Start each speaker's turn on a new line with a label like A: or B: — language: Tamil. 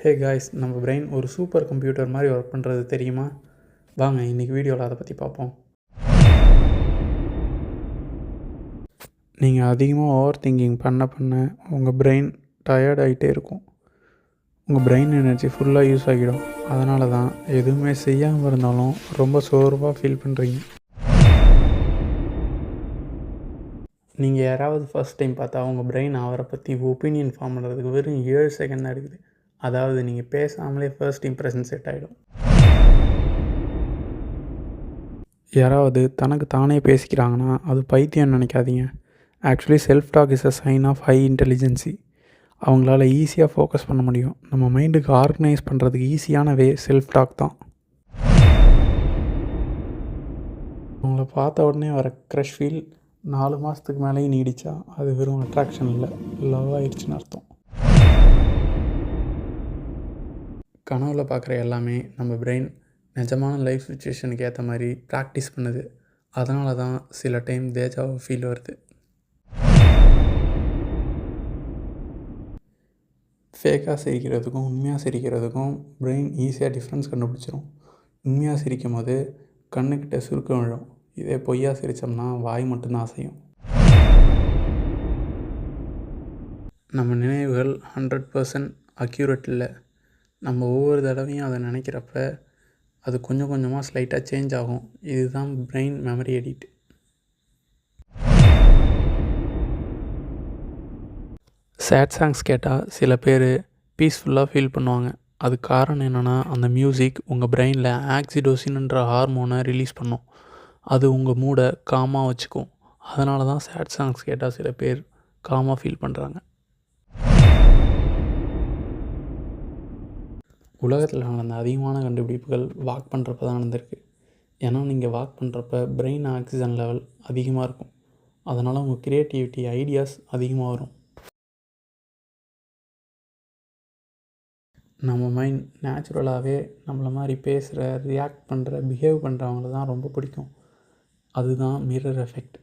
A: ஹே காய்ஸ், நம்ம பிரெயின் ஒரு சூப்பர் கம்ப்யூட்டர் மாதிரி ஒர்க் பண்ணுறது தெரியுமா? வாங்க இன்றைக்கி வீடியோவில் அதை பற்றி பார்ப்போம். நீங்கள் அதிகமாக ஓவர் திங்கிங் பண்ண உங்கள் பிரெயின் டயர்ட் ஆகிட்டே இருக்கும். உங்கள் பிரெயின் எனர்ஜி ஃபுல்லாக யூஸ் ஆகிடும். அதனால தான் எதுவுமே செய்யாமல் இருந்தாலும் ரொம்ப சோர்வாக ஃபீல் பண்ணுறீங்க. நீங்கள் யாராவது ஃபர்ஸ்ட் டைம் பார்த்தா உங்கள் பிரெயின் அவரை பற்றி ஒப்பீனியன் ஃபார்ம் பண்ணுறதுக்கு வெறும் 7 செகண்ட் தான் எடுக்குது. அதாவது நீங்கள் பேசாமலே ஃபர்ஸ்ட் இம்ப்ரெஷன் செட் ஆகிடும். யாராவது தனக்கு தானே பேசிக்கிறாங்கன்னா அது பைத்தியம்னு நினைக்காதீங்க. Actually self talk is a sign of high intelligence. அவங்களால ஈஸியாக ஃபோக்கஸ் பண்ண முடியும். நம்ம மைண்டுக்கு ஆர்கனைஸ் பண்ணுறதுக்கு ஈஸியான வே செல்ஃப் டாக் தான். அவங்கள பார்த்த உடனே வர க்ரஷ் ஃபீல் 4 மாதத்துக்கு மேலேயும் நீடிச்சா அது வெறும் அட்ராக்ஷன் இல்லை, லவ் ஆயிடுச்சுன்னு அர்த்தம். கனவுல பார்க்குற எல்லாமே நம்ம பிரெயின் நிஜமான லைஃப் சுச்சுவேஷனுக்கு ஏற்ற மாதிரி ப்ராக்டிஸ் பண்ணுது. அதனால தான் சில டைம் தேஜாவை ஃபீல் வருது. ஃபேக்காக சிரிக்கிறதுக்கும் உண்மையாக சிரிக்கிறதுக்கும் பிரெயின் ஈஸியாக டிஃப்ரென்ஸ் கண்டுபிடிச்சிரும். உண்மையாக சிரிக்கும் போது கண்ணுக்கிட்ட சுருக்கம் விழும். இதே பொய்யா சிரித்தோம்னா வாய் மட்டும்தான் அசையும். நம்ம நினைவுகள் 100% அக்யூரேட் இல்லை. நம்ம ஒவ்வொரு தடவையும் அதை நினைக்கிறப்ப அது கொஞ்சம் கொஞ்சமாக ஸ்லைட்டாக சேஞ்ச் ஆகும். இதுதான் brain memory edit. Chat songs கேட்டால் சில பேர் பீஸ்ஃபுல்லாக ஃபீல் பண்ணுவாங்க. அது காரணம் என்னென்னா, அந்த மியூசிக் உங்கள் பிரெயினில் ஆக்சிடோசின்ன்ற ஹார்மோனை ரிலீஸ் பண்ணும். அது உங்கள் மூடை காமாக வச்சுக்கும். அதனால தான் சேட் சாங்ஸ் கேட்டால் சில பேர் காமாக ஃபீல் பண்ணுறாங்க. உலகத்தில் நடந்த அதிகமான கண்டுபிடிப்புகள் வாக் பண்ணுறப்ப தான் நடந்திருக்கு. ஏன்னா நீங்கள் வாக் பண்ணுறப்ப பிரெயின் ஆக்சிஜன் லெவல் அதிகமாக இருக்கும். அதனால் உங்கள் க்ரியேட்டிவிட்டி ஐடியாஸ் அதிகமாக வரும். நம்ம மைண்ட் நேச்சுரலாகவே நம்மளை மாதிரி பேசுகிற, ரியாக்ட் பண்ணுற, பிஹேவ் பண்ணுறவங்கள தான் ரொம்ப பிடிக்கும். அதுதான் மிரர் எஃபெக்ட்.